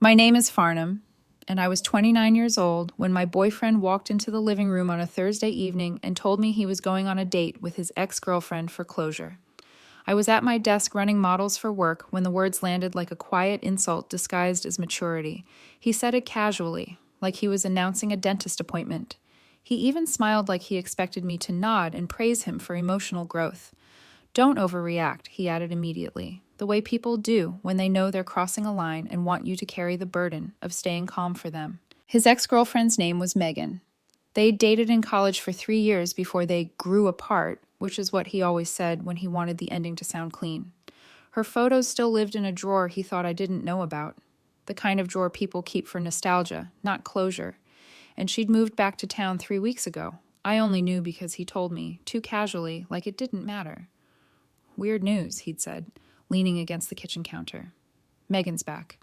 My name is Farnham, and I was 29 years old when my boyfriend walked into the living room on a Thursday evening and told me he was going on a date with his ex-girlfriend for closure. I was at my desk running models for work when the words landed like a quiet insult disguised as maturity. He said it casually, like he was announcing a dentist appointment. He even smiled like he expected me to nod and praise him for emotional growth. Don't overreact, he added immediately, the way people do when they know they're crossing a line and want you to carry the burden of staying calm for them. His ex-girlfriend's name was Megan. They dated in college for 3 years before they grew apart, which is what he always said when he wanted the ending to sound clean. Her photos still lived in a drawer he thought I didn't know about, the kind of drawer people keep for nostalgia, not closure. And she'd moved back to town 3 weeks ago. I only knew because he told me, too casually, like it didn't matter. Weird news, he'd said, leaning against the kitchen counter. Megan's back.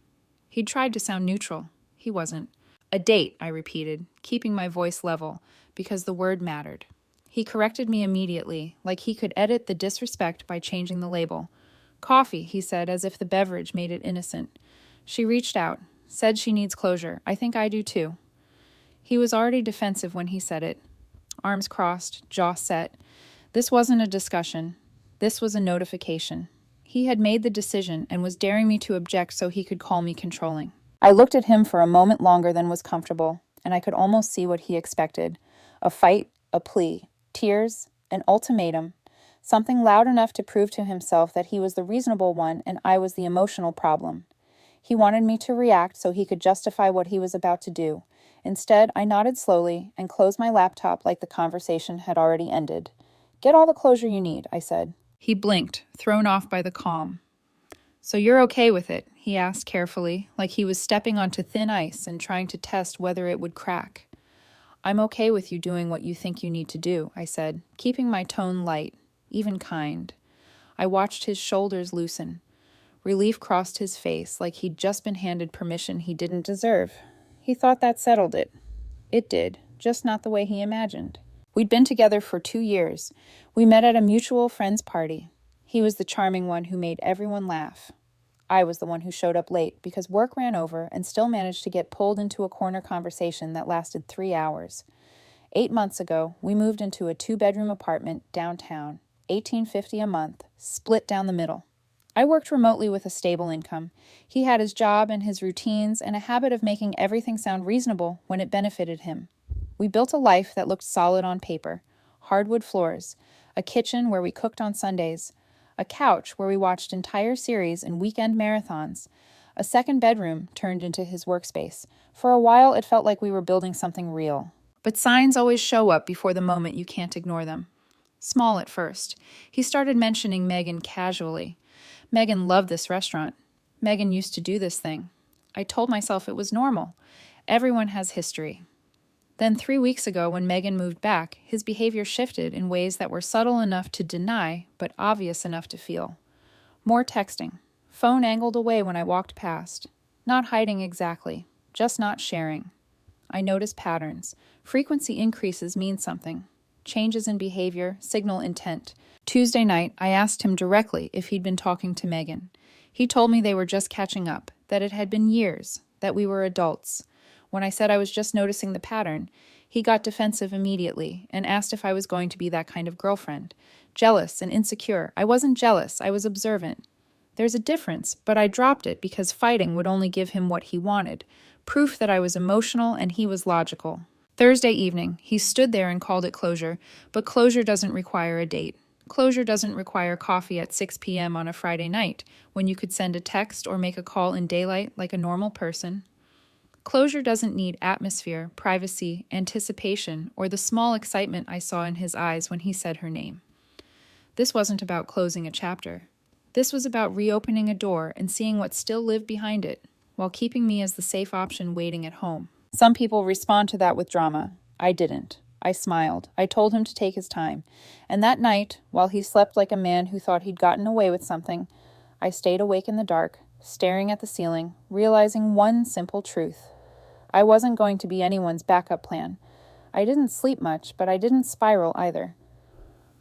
He'd tried to sound neutral. He wasn't. A date, I repeated, keeping my voice level, because the word mattered. He corrected me immediately, like he could edit the disrespect by changing the label. Coffee, he said, as if the beverage made it innocent. She reached out, said she needs closure. I think I do too. He was already defensive when he said it. Arms crossed, jaw set. This wasn't a discussion. This was a notification. He had made the decision and was daring me to object so he could call me controlling. I looked at him for a moment longer than was comfortable, and I could almost see what he expected. A fight, a plea, tears, an ultimatum, something loud enough to prove to himself that he was the reasonable one and I was the emotional problem. He wanted me to react so he could justify what he was about to do. Instead, I nodded slowly and closed my laptop like the conversation had already ended. Get all the closure you need, I said. He blinked, thrown off by the calm. So you're okay with it? He asked carefully, like he was stepping onto thin ice and trying to test whether it would crack. I'm okay with you doing what you think you need to do, I said, keeping my tone light, even kind. I watched his shoulders loosen. Relief crossed his face like he'd just been handed permission he didn't deserve. He thought that settled it. It did, just not the way he imagined. We'd been together for 2 years. We met at a mutual friend's party. He was the charming one who made everyone laugh. I was the one who showed up late because work ran over and still managed to get pulled into a corner conversation that lasted 3 hours. 8 months ago, we moved into a 2-bedroom apartment downtown, $18.50 a month, split down the middle. I worked remotely with a stable income. He had his job and his routines and a habit of making everything sound reasonable when it benefited him. We built a life that looked solid on paper. Hardwood floors, a kitchen where we cooked on Sundays, a couch where we watched entire series and weekend marathons, a second bedroom turned into his workspace. For a while, it felt like we were building something real. But signs always show up before the moment you can't ignore them. Small at first. He started mentioning Megan casually. Megan loved this restaurant. Megan used to do this thing. I told myself it was normal. Everyone has history. Then 3 weeks ago, when Megan moved back, his behavior shifted in ways that were subtle enough to deny, but obvious enough to feel. More texting. Phone angled away when I walked past. Not hiding exactly, just not sharing. I noticed patterns. Frequency increases mean something. Changes in behavior signal intent. Tuesday night, I asked him directly if he'd been talking to Megan. He told me they were just catching up, that it had been years, that we were adults. When I said I was just noticing the pattern, he got defensive immediately and asked if I was going to be that kind of girlfriend. Jealous and insecure. I wasn't jealous, I was observant. There's a difference, but I dropped it because fighting would only give him what he wanted. Proof that I was emotional and he was logical. Thursday evening, he stood there and called it closure, but closure doesn't require a date. Closure doesn't require coffee at 6 p.m. on a Friday night, when you could send a text or make a call in daylight like a normal person. Closure doesn't need atmosphere, privacy, anticipation, or the small excitement I saw in his eyes when he said her name. This wasn't about closing a chapter. This was about reopening a door and seeing what still lived behind it, while keeping me as the safe option waiting at home. Some people respond to that with drama. I didn't. I smiled. I told him to take his time. And that night, while he slept like a man who thought he'd gotten away with something, I stayed awake in the dark, staring at the ceiling, realizing one simple truth. I wasn't going to be anyone's backup plan. I didn't sleep much, but I didn't spiral either.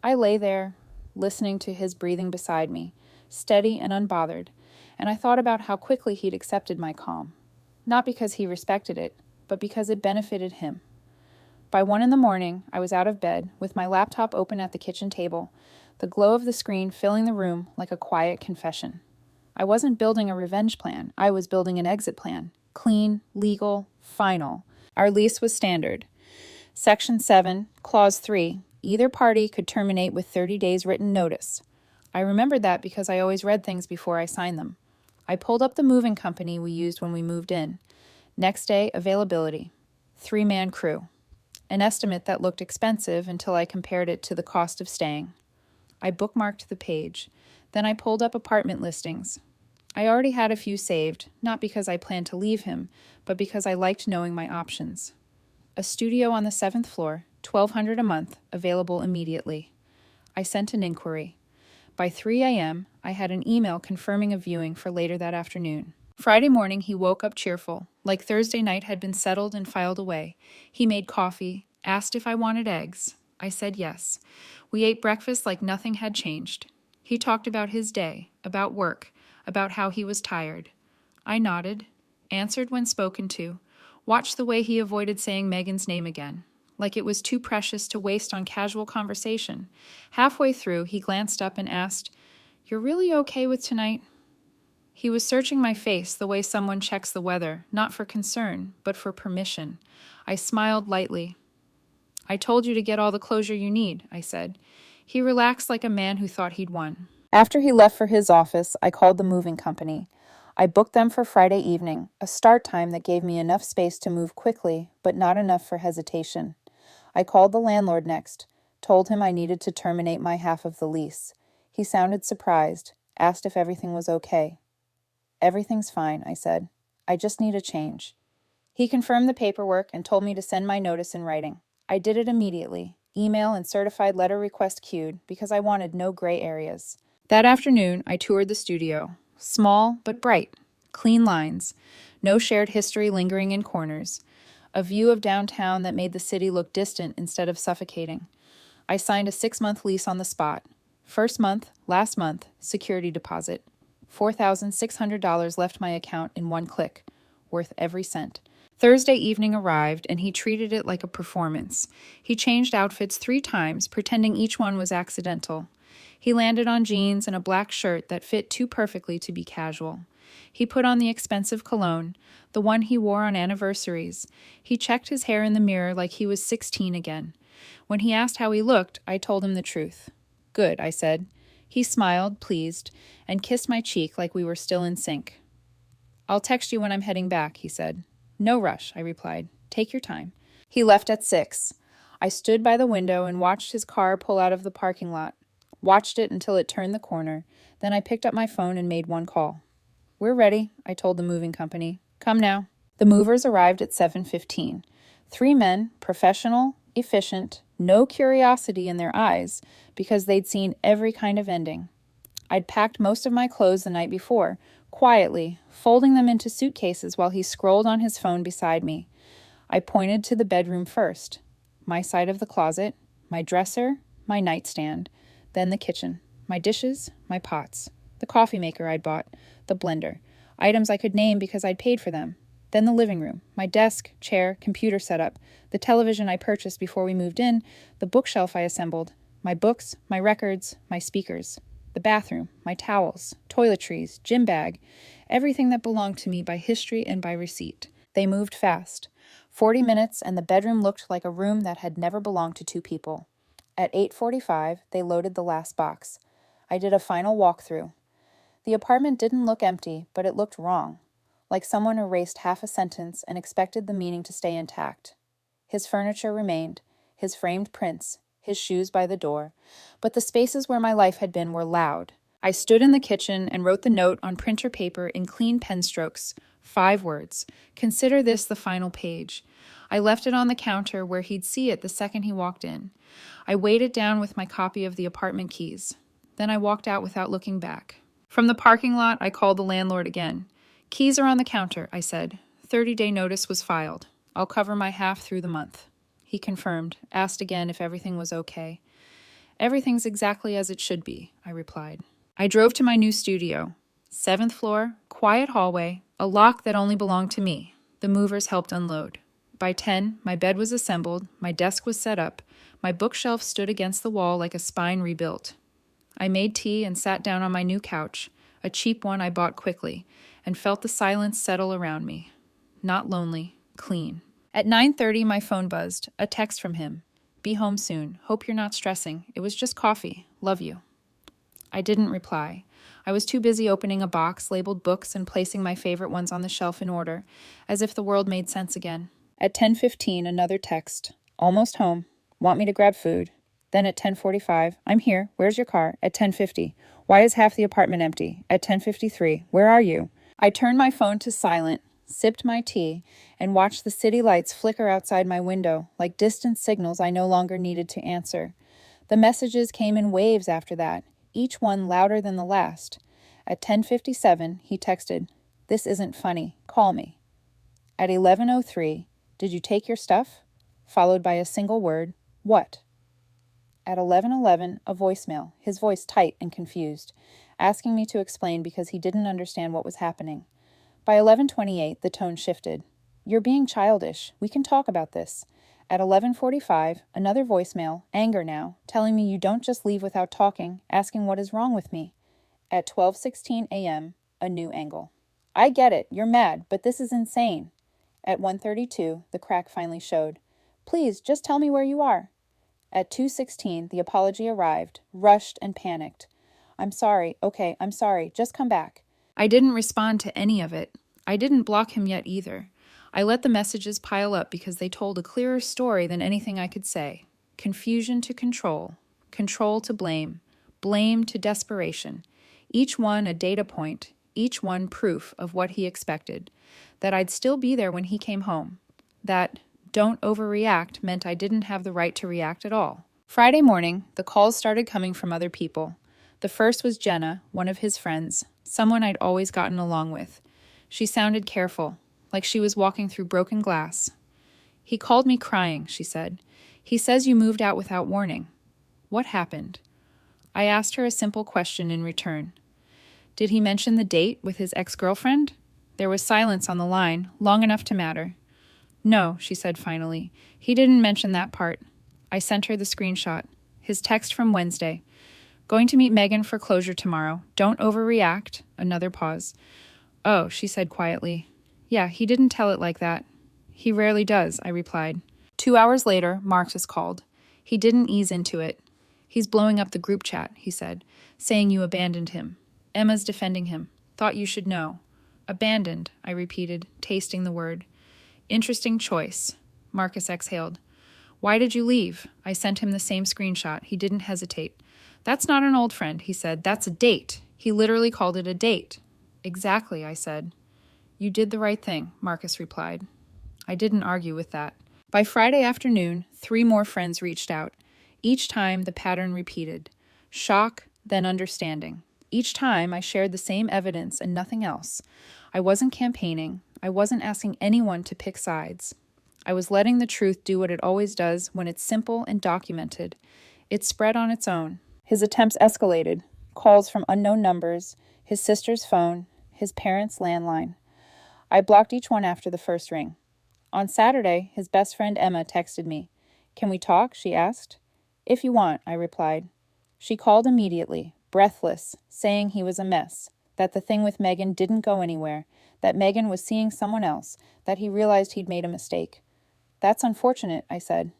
I lay there, listening to his breathing beside me, steady and unbothered, and I thought about how quickly he'd accepted my calm. not because he respected it, but because it benefited him. By 1 a.m, I was out of bed, with my laptop open at the kitchen table, the glow of the screen filling the room like a quiet confession. I wasn't building a revenge plan. I was building an exit plan. Clean, legal, final. Our lease was standard. Section 7, Clause 3, either party could terminate with 30 days written notice. I remembered that because I always read things before I signed them. I pulled up the moving company we used when we moved in. Next day, availability. 3-man crew. An estimate that looked expensive until I compared it to the cost of staying. I bookmarked the page. Then I pulled up apartment listings. I already had a few saved, not because I planned to leave him, but because I liked knowing my options. A studio on the 7th floor, $1,200 a month, available immediately. I sent an inquiry. By 3 a.m., I had an email confirming a viewing for later that afternoon. Friday morning, he woke up cheerful, like Thursday night had been settled and filed away. He made coffee, asked if I wanted eggs. I said yes. We ate breakfast like nothing had changed. He talked about his day, about work, about how he was tired. I nodded, answered when spoken to, watched the way he avoided saying Megan's name again, like it was too precious to waste on casual conversation. Halfway through, he glanced up and asked, "You're really okay with tonight?" He was searching my face the way someone checks the weather, not for concern, but for permission. I smiled lightly. "I told you to get all the closure you need," I said. He relaxed like a man who thought he'd won. After he left for his office, I called the moving company. I booked them for Friday evening, a start time that gave me enough space to move quickly, but not enough for hesitation. I called the landlord next, told him I needed to terminate my half of the lease. He sounded surprised, asked if everything was okay. "Everything's fine," I said. "I just need a change." He confirmed the paperwork and told me to send my notice in writing. I did it immediately, email and certified letter request queued, because I wanted no gray areas. That afternoon, I toured the studio. Small but bright, clean lines, no shared history lingering in corners, a view of downtown that made the city look distant instead of suffocating. I signed a 6-month lease on the spot. First month, last month, security deposit. $4,600 left my account in one click, worth every cent. Thursday evening arrived, and he treated it like a performance. He changed outfits 3 times, pretending each one was accidental. He landed on jeans and a black shirt that fit too perfectly to be casual. He put on the expensive cologne, the one he wore on anniversaries. He checked his hair in the mirror like he was 16 again. When he asked how he looked, I told him the truth. "Good," I said. He smiled, pleased, and kissed my cheek like we were still in sync. "I'll text you when I'm heading back," he said. "No rush," I replied. "Take your time." He left at 6. I stood by the window and watched his car pull out of the parking lot. Watched it until it turned the corner. Then I picked up my phone and made one call. "We're ready," I told the moving company. "Come now." The movers arrived at 7:15. 3 men, professional, efficient, no curiosity in their eyes, because they'd seen every kind of ending. I'd packed most of my clothes the night before, quietly, folding them into suitcases while he scrolled on his phone beside me. I pointed to the bedroom first. My side of the closet, my dresser, my nightstand, then the kitchen, my dishes, my pots, the coffee maker I'd bought, the blender, items I could name because I'd paid for them. Then the living room, my desk, chair, computer setup, the television I purchased before we moved in, the bookshelf I assembled, my books, my records, my speakers, the bathroom, my towels, toiletries, gym bag, everything that belonged to me by history and by receipt. They moved fast. 40 minutes and the bedroom looked like a room that had never belonged to 2 people. At 8:45, they loaded the last box. I did a final walkthrough. The apartment didn't look empty, but it looked wrong, like someone erased half a sentence and expected the meaning to stay intact. His furniture remained, his framed prints, his shoes by the door, but the spaces where my life had been were loud. I stood in the kitchen and wrote the note on printer paper in clean pen strokes, 5 words. "Consider this the final page." I left it on the counter where he'd see it the second he walked in. I weighed it down with my copy of the apartment keys. Then I walked out without looking back. From the parking lot, I called the landlord again. "Keys are on the counter," I said. 30-day notice was filed. I'll cover my half through the month. He confirmed, asked again if everything was okay. "Everything's exactly as it should be," I replied. I drove to my new studio. 7th floor, quiet hallway, a lock that only belonged to me. The movers helped unload. By 10, my bed was assembled, my desk was set up, my bookshelf stood against the wall like a spine rebuilt. I made tea and sat down on my new couch, a cheap one I bought quickly, and felt the silence settle around me. Not lonely, clean. At 9:30, my phone buzzed, a text from him. Be home soon. Hope you're not stressing. It was just coffee. Love you. I didn't reply. I was too busy opening a box labeled books and placing my favorite ones on the shelf in order, as if the world made sense again. At 10:15, another text. Almost home. Want me to grab food? Then at 10:45, I'm here. Where's your car? At 10:50, why is half the apartment empty? At 10:53, where are you? I turned my phone to silent, sipped my tea, and watched the city lights flicker outside my window like distant signals I no longer needed to answer. The messages came in waves after that, each one louder than the last. At 10:57, he texted, "This isn't funny. Call me." At 11:03, "Did you take your stuff?" Followed by a single word, "What?" At 11:11, a voicemail, his voice tight and confused, asking me to explain because he didn't understand what was happening. By 11:28, the tone shifted. "You're being childish. We can talk about this." At 11:45, another voicemail, anger now, telling me you don't just leave without talking, asking what is wrong with me. At 12:16 a.m., a new angle. "I get it. You're mad, but this is insane." At 1:32, the crack finally showed. "Please, just tell me where you are." At 2:16, the apology arrived, rushed and panicked. "I'm sorry. Okay, I'm sorry. Just come back." I didn't respond to any of it. I didn't block him yet either. I let the messages pile up because they told a clearer story than anything I could say. Confusion to control, control to blame, blame to desperation. Each one a data point, each one proof of what he expected. That I'd still be there when he came home. That don't overreact meant I didn't have the right to react at all. Friday morning, the calls started coming from other people. The first was Jenna, one of his friends, someone I'd always gotten along with. She sounded careful, like she was walking through broken glass. "He called me crying," she said. "He says you moved out without warning." What happened? I asked her a simple question in return. Did he mention the date with his ex-girlfriend? There was silence on the line, long enough to matter. "No," she said finally. "He didn't mention that part." I sent her the screenshot. His text from Wednesday. "Going to meet Megan for closure tomorrow. Don't overreact." Another pause. "Oh," she said quietly. "Yeah, he didn't tell it like that." "He rarely does," I replied. 2 hours later, Marcus called. He didn't ease into it. "He's blowing up the group chat," he said, "saying you abandoned him. Emma's defending him. Thought you should know." "Abandoned," I repeated, tasting the word. "Interesting choice." Marcus exhaled. "Why did you leave?" I sent him the same screenshot. He didn't hesitate. "That's not an old friend," he said. "That's a date." He literally called it a date. "Exactly," I said. "You did the right thing," Marcus replied. I didn't argue with that. By Friday afternoon, 3 more friends reached out. Each time, the pattern repeated. Shock, then understanding. Each time, I shared the same evidence and nothing else. I wasn't campaigning. I wasn't asking anyone to pick sides. I was letting the truth do what it always does when it's simple and documented. It spread on its own. His attempts escalated. Calls from unknown numbers, his sister's phone, his parents' landline. I blocked each one after the first ring. On Saturday, his best friend Emma texted me. "Can we talk?" she asked. "If you want," I replied. She called immediately, breathless, saying he was a mess, that the thing with Megan didn't go anywhere, that Megan was seeing someone else, that he realized he'd made a mistake. "That's unfortunate," I said.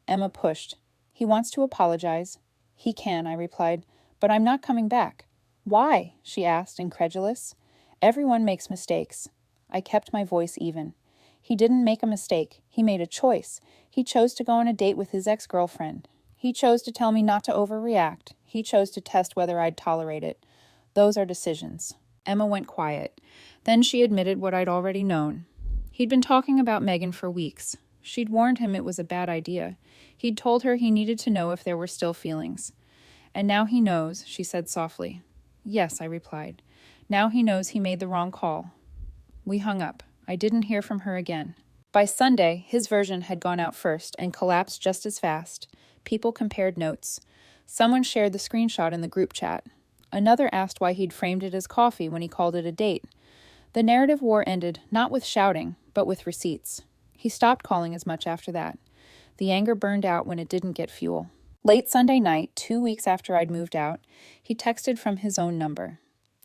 Emma pushed. "He wants to apologize." "He can," I replied, "but I'm not coming back." "Why?" she asked, incredulous. "Everyone makes mistakes." I kept my voice even. He didn't make a mistake. He made a choice. He chose to go on a date with his ex-girlfriend. He chose to tell me not to overreact. He chose to test whether I'd tolerate it. Those are decisions. Emma went quiet. Then she admitted what I'd already known. He'd been talking about Megan for weeks. She'd warned him it was a bad idea. He'd told her he needed to know if there were still feelings. "And now he knows," she said softly. "Yes," I replied. "Now he knows he made the wrong call." We hung up. I didn't hear from her again. By Sunday, his version had gone out first and collapsed just as fast. People compared notes. Someone shared the screenshot in the group chat. Another asked why he'd framed it as coffee when he called it a date. The narrative war ended not with shouting, but with receipts. He stopped calling as much after that. The anger burned out when it didn't get fuel. Late Sunday night, 2 weeks after I'd moved out, he texted from his own number.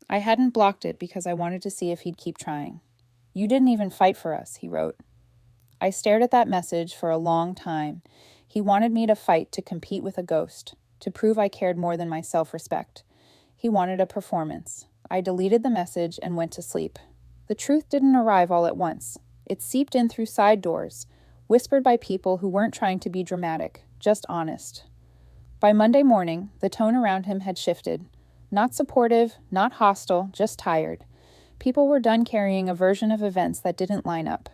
I hadn't blocked it because I wanted to see if he'd keep trying. "You didn't even fight for us," he wrote. I stared at that message for a long time. He wanted me to fight to compete with a ghost, to prove I cared more than my self-respect. He wanted a performance. I deleted the message and went to sleep. The truth didn't arrive all at once. It seeped in through side doors, whispered by people who weren't trying to be dramatic, just honest. By Monday morning, the tone around him had shifted. Not supportive, not hostile, just tired. People were done carrying a version of events that didn't line up.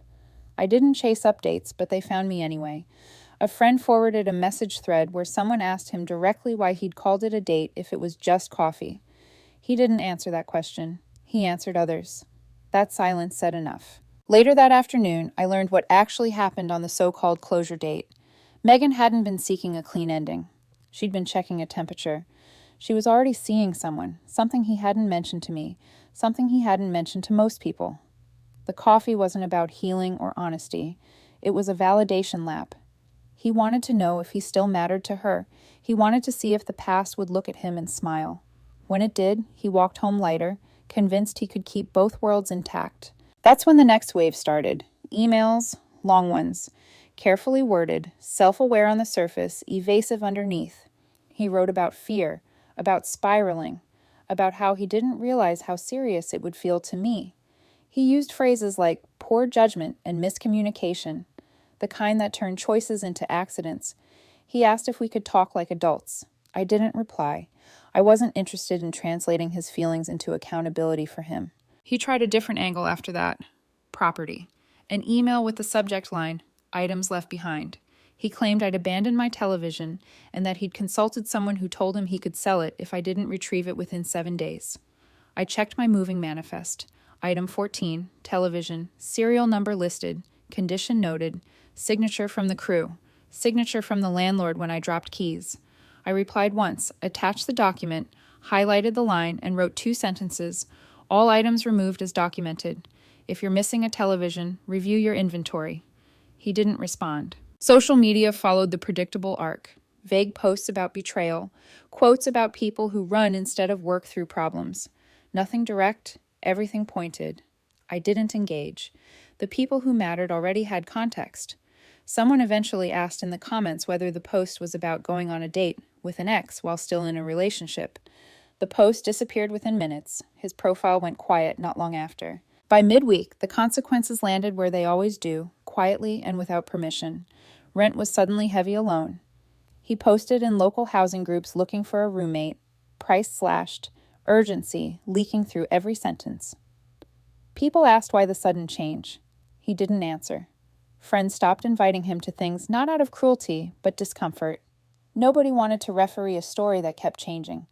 I didn't chase updates, but they found me anyway. A friend forwarded a message thread where someone asked him directly why he'd called it a date if it was just coffee. He didn't answer that question. He answered others. That silence said enough. Later that afternoon, I learned what actually happened on the so-called closure date. Megan hadn't been seeking a clean ending. She'd been checking a temperature. She was already seeing someone, something he hadn't mentioned to me, something he hadn't mentioned to most people. The coffee wasn't about healing or honesty. It was a validation lap. He wanted to know if he still mattered to her. He wanted to see if the past would look at him and smile. When it did, he walked home lighter, convinced he could keep both worlds intact. That's when the next wave started. Emails, long ones, carefully worded, self-aware on the surface, evasive underneath. He wrote about fear, about spiraling, about how he didn't realize how serious it would feel to me. He used phrases like poor judgment and miscommunication, the kind that turned choices into accidents. He asked if we could talk like adults. I didn't reply. I wasn't interested in translating his feelings into accountability for him. He tried a different angle after that. Property. An email with the subject line, "Items left behind." He claimed I'd abandoned my television and that he'd consulted someone who told him he could sell it if I didn't retrieve it within 7 days. I checked my moving manifest. Item 14, television, serial number listed, condition noted, signature from the crew, signature from the landlord when I dropped keys. I replied once, attached the document, highlighted the line, and wrote 2 sentences. All items removed as documented. If you're missing a television, review your inventory. He didn't respond. Social media followed the predictable arc. Vague posts about betrayal, quotes about people who run instead of work through problems. Nothing direct, everything pointed. I didn't engage. The people who mattered already had context. Someone eventually asked in the comments whether the post was about going on a date with an ex while still in a relationship. The post disappeared within minutes. His profile went quiet not long after. By midweek, the consequences landed where they always do, quietly and without permission. Rent was suddenly heavy alone. He posted in local housing groups looking for a roommate. Price slashed. Urgency leaking through every sentence. People asked why the sudden change. He didn't answer. Friends stopped inviting him to things not out of cruelty, but discomfort. Nobody wanted to referee a story that kept changing.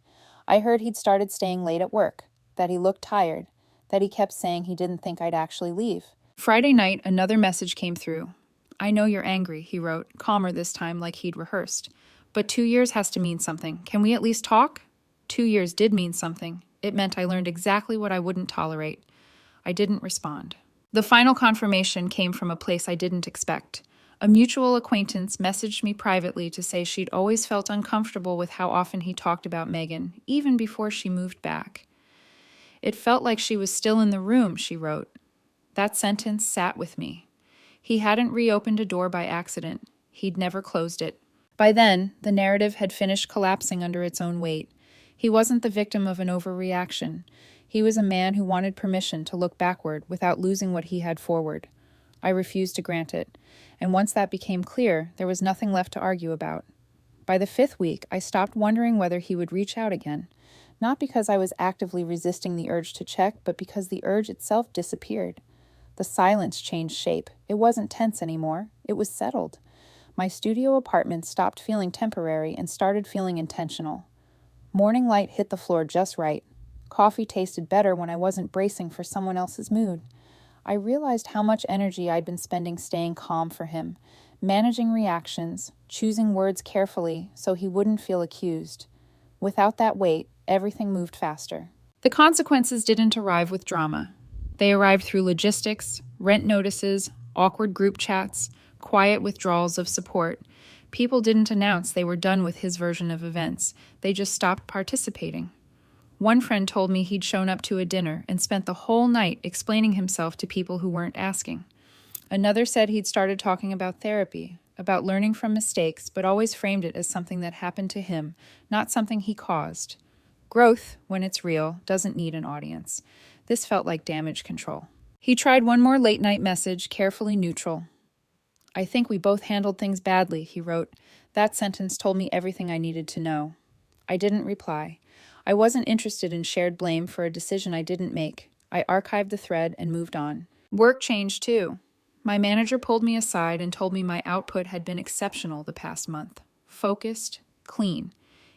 I heard he'd started staying late at work, that he looked tired, that he kept saying he didn't think I'd actually leave. Friday night, another message came through. "I know you're angry," he wrote, calmer this time like he'd rehearsed. "But 2 years has to mean something. Can we at least talk?" 2 years did mean something. It meant I learned exactly what I wouldn't tolerate. I didn't respond. The final confirmation came from a place I didn't expect. A mutual acquaintance messaged me privately to say she'd always felt uncomfortable with how often he talked about Megan, even before she moved back. "It felt like she was still in the room," she wrote. That sentence sat with me. He hadn't reopened a door by accident. He'd never closed it. By then, the narrative had finished collapsing under its own weight. He wasn't the victim of an overreaction. He was a man who wanted permission to look backward without losing what he had forward. I refused to grant it, and once that became clear, there was nothing left to argue about. By the 5th week, I stopped wondering whether he would reach out again, not because I was actively resisting the urge to check, but because the urge itself disappeared. The silence changed shape. It wasn't tense anymore. It was settled. My studio apartment stopped feeling temporary and started feeling intentional. Morning light hit the floor just right. Coffee tasted better when I wasn't bracing for someone else's mood. I realized how much energy I'd been spending staying calm for him, managing reactions, choosing words carefully so he wouldn't feel accused. Without that weight, everything moved faster. The consequences didn't arrive with drama. They arrived through logistics, rent notices, awkward group chats, quiet withdrawals of support. People didn't announce they were done with his version of events. They just stopped participating. One friend told me he'd shown up to a dinner and spent the whole night explaining himself to people who weren't asking. Another said he'd started talking about therapy, about learning from mistakes, but always framed it as something that happened to him, not something he caused. Growth, when it's real, doesn't need an audience. This felt like damage control. He tried one more late-night message, carefully neutral. "I think we both handled things badly," he wrote. That sentence told me everything I needed to know. I didn't reply. I wasn't interested in shared blame for a decision I didn't make. I archived the thread and moved on. Work changed too. My manager pulled me aside and told me my output had been exceptional the past month. Focused, clean.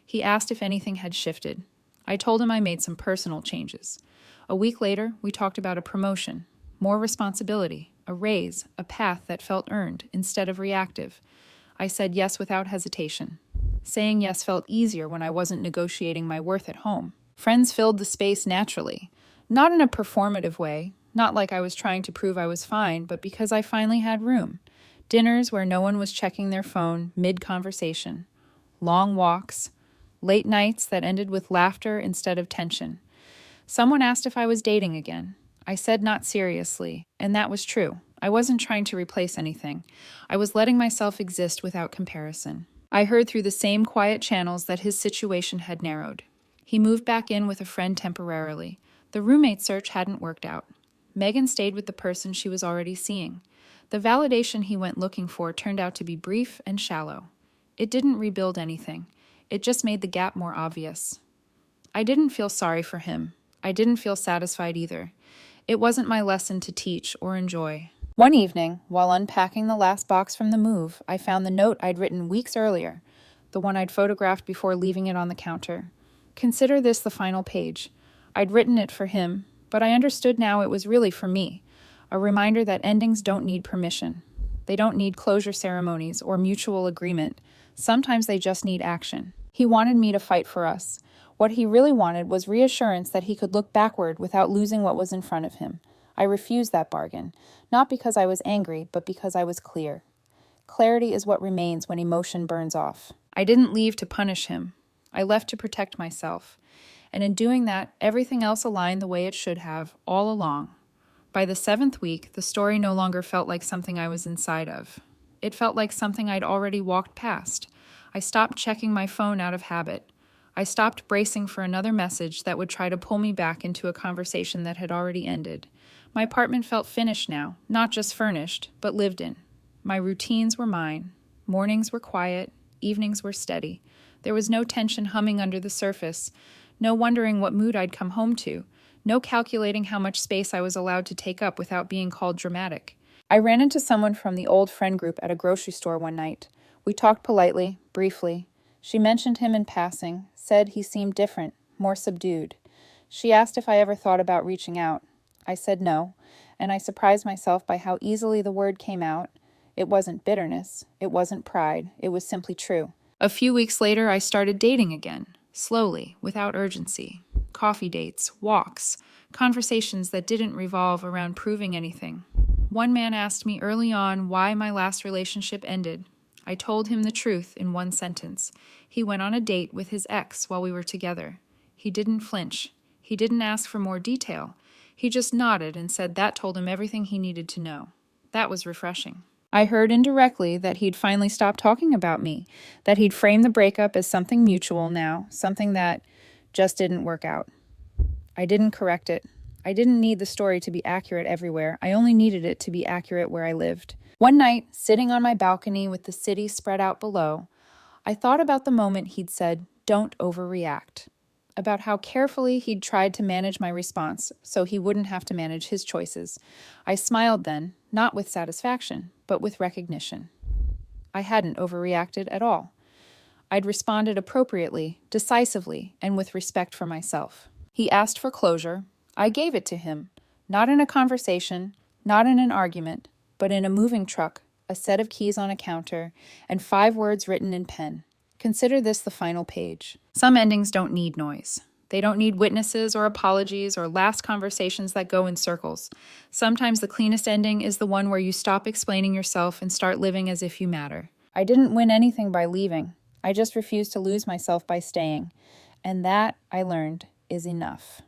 He asked if anything had shifted. I told him I made some personal changes. A week later, we talked about a promotion, more responsibility, a raise, a path that felt earned instead of reactive. I said yes without hesitation. Saying yes felt easier when I wasn't negotiating my worth at home. Friends filled the space naturally, not in a performative way, not like I was trying to prove I was fine, but because I finally had room. Dinners where no one was checking their phone mid-conversation. Long walks. Late nights that ended with laughter instead of tension. Someone asked if I was dating again. I said not seriously, and that was true. I wasn't trying to replace anything. I was letting myself exist without comparison. I heard through the same quiet channels that his situation had narrowed. He moved back in with a friend temporarily. The roommate search hadn't worked out. Megan stayed with the person she was already seeing. The validation he went looking for turned out to be brief and shallow. It didn't rebuild anything. It just made the gap more obvious. I didn't feel sorry for him. I didn't feel satisfied either. It wasn't my lesson to teach or enjoy. One evening, while unpacking the last box from the move, I found the note I'd written weeks earlier, the one I'd photographed before leaving it on the counter. Consider this the final page. I'd written it for him, but I understood now it was really for me, a reminder that endings don't need permission. They don't need closure ceremonies or mutual agreement. Sometimes they just need action. He wanted me to fight for us. What he really wanted was reassurance that he could look backward without losing what was in front of him. I refused that bargain, not because I was angry, but because I was clear. Clarity is what remains when emotion burns off. I didn't leave to punish him. I left to protect myself. And in doing that, everything else aligned the way it should have, all along. By the 7th week, the story no longer felt like something I was inside of. It felt like something I'd already walked past. I stopped checking my phone out of habit. I stopped bracing for another message that would try to pull me back into a conversation that had already ended. My apartment felt finished now, not just furnished, but lived in. My routines were mine. Mornings were quiet, evenings were steady. There was no tension humming under the surface, no wondering what mood I'd come home to, no calculating how much space I was allowed to take up without being called dramatic. I ran into someone from the old friend group at a grocery store one night. We talked politely, briefly. She mentioned him in passing, said he seemed different, more subdued. She asked if I ever thought about reaching out. I said no, and I surprised myself by how easily the word came out. It wasn't bitterness, it wasn't pride, it was simply true. A few weeks later, I started dating again, slowly, without urgency. Coffee dates, walks, conversations that didn't revolve around proving anything. One man asked me early on why my last relationship ended. I told him the truth in one sentence. He went on a date with his ex while we were together. He didn't flinch. He didn't ask for more detail. He just nodded and said that told him everything he needed to know. That was refreshing. I heard indirectly that he'd finally stopped talking about me, that he'd framed the breakup as something mutual now, something that just didn't work out. I didn't correct it. I didn't need the story to be accurate everywhere. I only needed it to be accurate where I lived. One night, sitting on my balcony with the city spread out below, I thought about the moment he'd said, "Don't overreact," about how carefully he'd tried to manage my response so he wouldn't have to manage his choices. I smiled then, not with satisfaction, but with recognition. I hadn't overreacted at all. I'd responded appropriately, decisively, and with respect for myself. He asked for closure. I gave it to him, not in a conversation, not in an argument, but in a moving truck, a set of keys on a counter, and 5 words written in pen. Consider this the final page. Some endings don't need noise. They don't need witnesses or apologies or last conversations that go in circles. Sometimes the cleanest ending is the one where you stop explaining yourself and start living as if you matter. I didn't win anything by leaving. I just refused to lose myself by staying. And that, I learned, is enough.